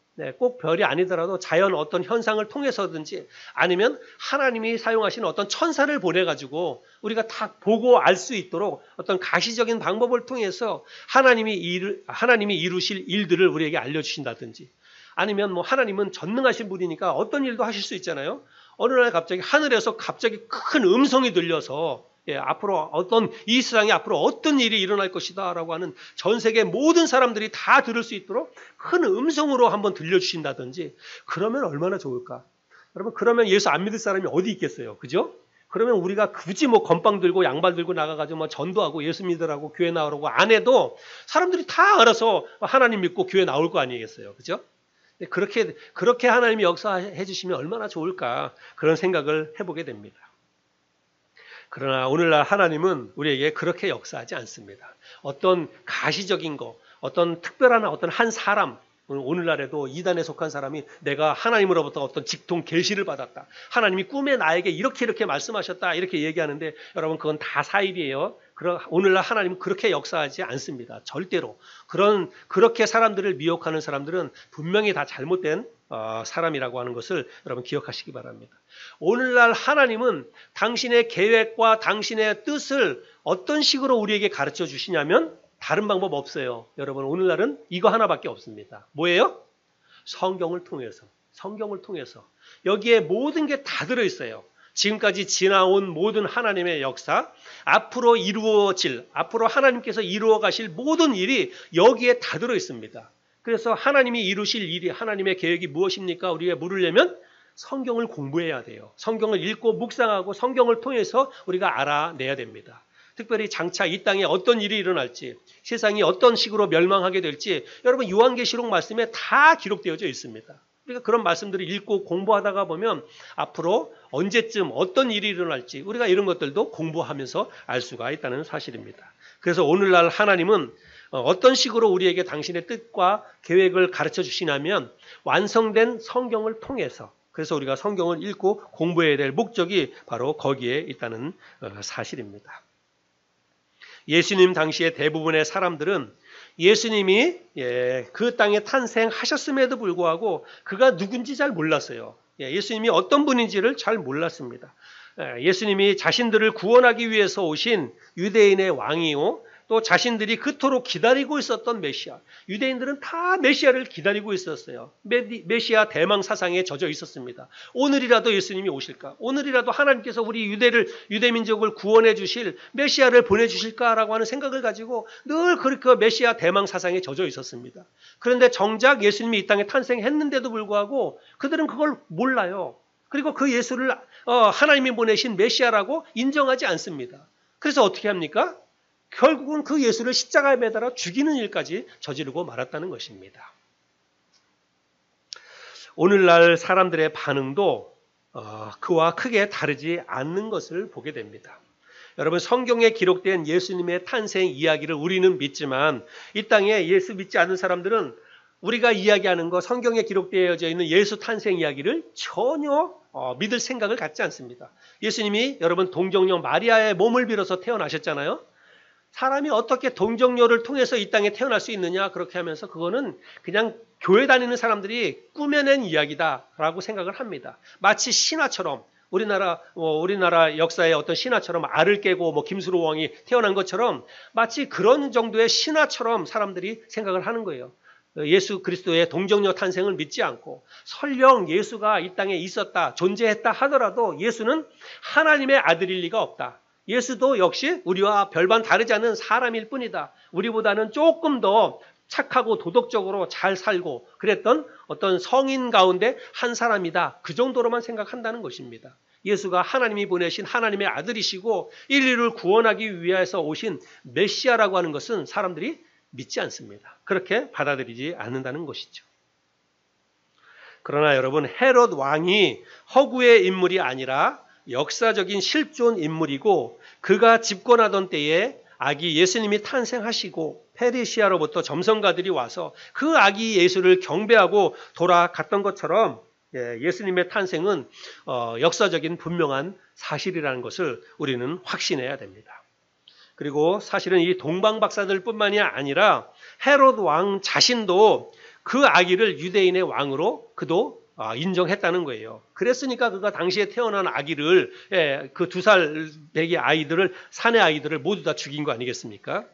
자연 어떤 현상을 통해서든지 아니면 하나님이 사용하시는 어떤 천사를 보내가지고 우리가 다 보고 알 수 있도록 어떤 가시적인 방법을 통해서 하나님이 이루실 일들을 우리에게 알려주신다든지, 아니면 뭐 하나님은 전능하신 분이니까 어떤 일도 하실 수 있잖아요. 어느 날 갑자기 하늘에서 갑자기 큰 음성이 들려서 앞으로 이 세상에 앞으로 어떤 일이 일어날 것이다 라고 하는 전 세계 모든 사람들이 다 들을 수 있도록 큰 음성으로 한번 들려주신다든지 그러면 얼마나 좋을까? 여러분, 그러면 예수 안 믿을 사람이 어디 있겠어요? 그죠? 그러면 우리가 굳이 뭐 건빵 들고 양발 들고 나가가지고 뭐 전도하고 예수 믿으라고 교회 나오라고 안 해도 사람들이 다 알아서 하나님 믿고 교회 나올 거 아니겠어요? 그죠? 그렇게 하나님이 역사해 주시면 얼마나 좋을까? 그런 생각을 해보게 됩니다. 그러나 오늘날 하나님은 우리에게 그렇게 역사하지 않습니다. 어떤 가시적인 거, 어떤 특별한 어떤 한 사람, 오늘날에도 이단에 속한 사람이 내가 하나님으로부터 어떤 직통 계시를 받았다. 하나님이 꿈에 나에게 이렇게 말씀하셨다. 이렇게 얘기하는데 여러분 그건 다 사입이에요. 오늘날 하나님은 그렇게 역사하지 않습니다. 절대로. 그렇게 사람들을 미혹하는 사람들은 분명히 다 잘못된 사람이라고 하는 것을 여러분 기억하시기 바랍니다. 오늘날 하나님은 당신의 계획과 당신의 뜻을 어떤 식으로 우리에게 가르쳐 주시냐면 다른 방법 없어요. 여러분 오늘날은 이거 하나밖에 없습니다. 뭐예요? 성경을 통해서. 여기에 모든 게 다 들어있어요. 지금까지 지나온 모든 하나님의 역사, 앞으로 하나님께서 이루어 가실 모든 일이 여기에 다 들어있습니다. 그래서 하나님이 이루실 일이 하나님의 계획이 무엇입니까? 우리가 물으려면 성경을 공부해야 돼요. 성경을 읽고 묵상하고 성경을 통해서 우리가 알아내야 됩니다. 특별히 장차 이 땅에 어떤 일이 일어날지, 세상이 어떤 식으로 멸망하게 될지 여러분 요한계시록 말씀에 다 기록되어져 있습니다. 우리가 그런 말씀들을 읽고 공부하다가 보면 앞으로 언제쯤 어떤 일이 일어날지 우리가 이런 것들도 공부하면서 알 수가 있다는 사실입니다. 그래서 오늘날 하나님은 어떤 식으로 우리에게 당신의 뜻과 계획을 가르쳐 주시냐면 완성된 성경을 통해서, 그래서 우리가 성경을 읽고 공부해야 될 목적이 바로 거기에 있다는 사실입니다. 예수님 당시의 대부분의 사람들은 예수님이 그 땅에 탄생하셨음에도 불구하고 그가 누군지 잘 몰랐어요. 예수님이 어떤 분인지를 잘 몰랐습니다. 예수님이 자신들을 구원하기 위해서 오신 유대인의 왕이요, 또 자신들이 그토록 기다리고 있었던 메시아. 유대인들은 다 메시아를 기다리고 있었어요. 메시아 대망 사상에 젖어 있었습니다. 오늘이라도 예수님이 오실까? 오늘이라도 하나님께서 우리 유대 민족을 구원해 주실 메시아를 보내주실까라고 하는 생각을 가지고 늘 그렇게 메시아 대망 사상에 젖어 있었습니다. 그런데 정작 예수님이 이 땅에 탄생했는데도 불구하고 그들은 그걸 몰라요. 그리고 그 예수를 하나님이 보내신 메시아라고 인정하지 않습니다. 그래서 어떻게 합니까? 결국은 그 예수를 십자가에 매달아 죽이는 일까지 저지르고 말았다는 것입니다. 오늘날 사람들의 반응도 그와 크게 다르지 않는 것을 보게 됩니다. 여러분 성경에 기록된 예수님의 탄생 이야기를 우리는 믿지만 이 땅에 예수 믿지 않는 사람들은 우리가 이야기하는 거 성경에 기록되어져 있는 예수 탄생 이야기를 전혀 믿을 생각을 갖지 않습니다. 예수님이 여러분 동정녀 마리아의 몸을 빌어서 태어나셨잖아요. 사람이 어떻게 동정녀를 통해서 이 땅에 태어날 수 있느냐 그렇게 하면서 그거는 그냥 교회 다니는 사람들이 꾸며낸 이야기다라고 생각을 합니다. 마치 신화처럼 우리나라 역사의 어떤 신화처럼 알을 깨고 김수로 왕이 태어난 것처럼 마치 그런 정도의 신화처럼 사람들이 생각을 하는 거예요. 예수 그리스도의 동정녀 탄생을 믿지 않고 설령 예수가 이 땅에 있었다 존재했다 하더라도 예수는 하나님의 아들일 리가 없다. 예수도 역시 우리와 별반 다르지 않은 사람일 뿐이다. 우리보다는 조금 더 착하고 도덕적으로 잘 살고 그랬던 어떤 성인 가운데 한 사람이다. 그 정도로만 생각한다는 것입니다. 예수가 하나님이 보내신 하나님의 아들이시고 인류를 구원하기 위해서 오신 메시아라고 하는 것은 사람들이 믿지 않습니다. 그렇게 받아들이지 않는다는 것이죠. 그러나 여러분 헤롯 왕이 허구의 인물이 아니라 역사적인 실존 인물이고 그가 집권하던 때에 아기 예수님이 탄생하시고 페르시아로부터 점성가들이 와서 그 아기 예수를 경배하고 돌아갔던 것처럼 예수님의 탄생은 역사적인 분명한 사실이라는 것을 우리는 확신해야 됩니다. 그리고 사실은 이 동방박사들뿐만이 아니라 헤롯 왕 자신도 그 아기를 유대인의 왕으로 그도 인정했다는 거예요. 그랬으니까 그가 당시에 태어난 아기를 그 2살 배기 아이들을 산의 아이들을 모두 다 죽인 거 아니겠습니까?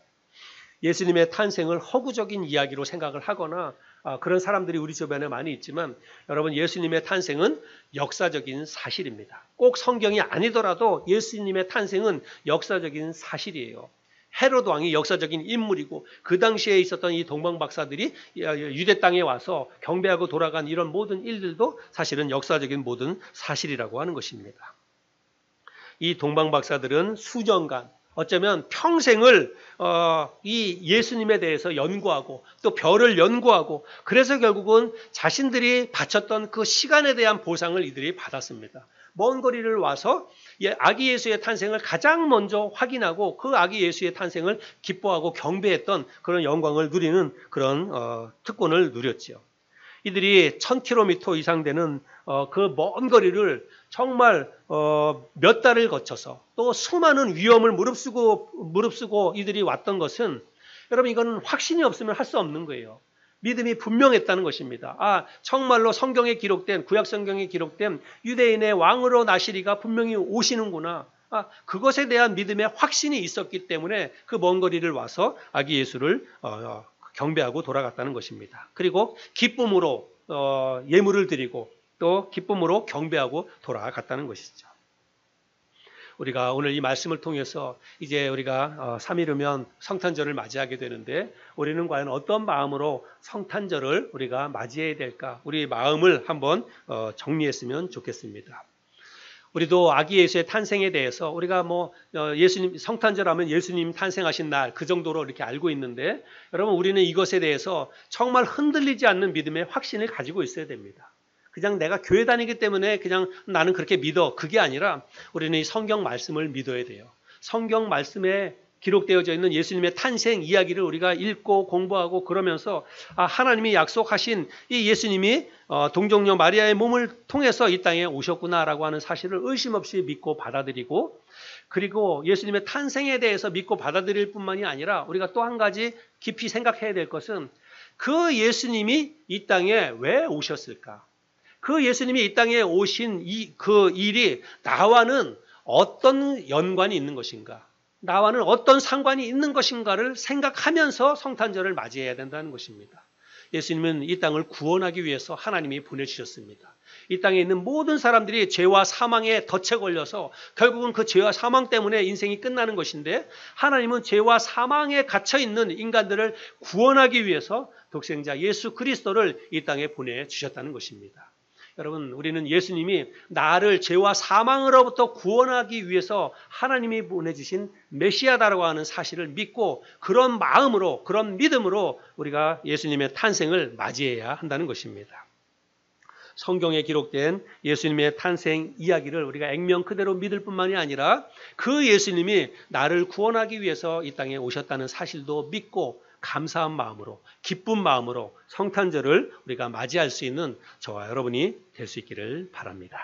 예수님의 탄생을 허구적인 이야기로 생각을 하거나 그런 사람들이 우리 주변에 많이 있지만 여러분 예수님의 탄생은 역사적인 사실입니다. 꼭 성경이 아니더라도 예수님의 탄생은 역사적인 사실이에요. 헤로드 왕이 역사적인 인물이고 그 당시에 있었던 이 동방박사들이 유대 땅에 와서 경배하고 돌아간 이런 모든 일들도 사실은 역사적인 모든 사실이라고 하는 것입니다. 이 동방박사들은 수년간 어쩌면 평생을 이 예수님에 대해서 연구하고 또 별을 연구하고 그래서 결국은 자신들이 바쳤던 그 시간에 대한 보상을 이들이 받았습니다. 먼 거리를 와서 아기 예수의 탄생을 가장 먼저 확인하고 그 아기 예수의 탄생을 기뻐하고 경배했던 그런 영광을 누리는 그런 특권을 누렸지요. 이들이 1000km 이상 되는 그 먼 거리를 정말 몇 달을 거쳐서 또 수많은 위험을 무릅쓰고 이들이 왔던 것은 여러분 이건 확신이 없으면 할 수 없는 거예요. 믿음이 분명했다는 것입니다. 정말로 성경에 기록된 구약 성경에 기록된 유대인의 왕으로 나시리가 분명히 오시는구나. 그것에 대한 믿음의 확신이 있었기 때문에 그 먼 거리를 와서 아기 예수를 경배하고 돌아갔다는 것입니다. 그리고 기쁨으로 예물을 드리고 또 기쁨으로 경배하고 돌아갔다는 것이죠. 우리가 오늘 이 말씀을 통해서 이제 우리가 3일이면 성탄절을 맞이하게 되는데 우리는 과연 어떤 마음으로 성탄절을 우리가 맞이해야 될까? 우리 마음을 한번 정리했으면 좋겠습니다. 우리도 아기 예수의 탄생에 대해서 우리가 예수님 성탄절 하면 예수님 탄생하신 날 그 정도로 이렇게 알고 있는데 여러분 우리는 이것에 대해서 정말 흔들리지 않는 믿음의 확신을 가지고 있어야 됩니다. 그냥 내가 교회 다니기 때문에 그냥 나는 그렇게 믿어. 그게 아니라 우리는 이 성경 말씀을 믿어야 돼요. 성경 말씀에 기록되어져 있는 예수님의 탄생 이야기를 우리가 읽고 공부하고 그러면서 하나님이 약속하신 이 예수님이 동정녀 마리아의 몸을 통해서 이 땅에 오셨구나라고 하는 사실을 의심 없이 믿고 받아들이고 그리고 예수님의 탄생에 대해서 믿고 받아들일 뿐만이 아니라 우리가 또 한 가지 깊이 생각해야 될 것은 그 예수님이 이 땅에 왜 오셨을까? 그 예수님이 이 땅에 오신 그 일이 나와는 어떤 연관이 있는 것인가? 나와는 어떤 상관이 있는 것인가를 생각하면서 성탄절을 맞이해야 된다는 것입니다. 예수님은 이 땅을 구원하기 위해서 하나님이 보내주셨습니다. 이 땅에 있는 모든 사람들이 죄와 사망에 덫에 걸려서 결국은 그 죄와 사망 때문에 인생이 끝나는 것인데 하나님은 죄와 사망에 갇혀있는 인간들을 구원하기 위해서 독생자 예수 그리스도를 이 땅에 보내주셨다는 것입니다. 여러분 우리는 예수님이 나를 죄와 사망으로부터 구원하기 위해서 하나님이 보내주신 메시아다라고 하는 사실을 믿고 그런 마음으로 그런 믿음으로 우리가 예수님의 탄생을 맞이해야 한다는 것입니다. 성경에 기록된 예수님의 탄생 이야기를 우리가 액면 그대로 믿을 뿐만이 아니라 그 예수님이 나를 구원하기 위해서 이 땅에 오셨다는 사실도 믿고 감사한 마음으로 기쁜 마음으로 성탄절을 우리가 맞이할 수 있는 저와 여러분이 될 수 있기를 바랍니다.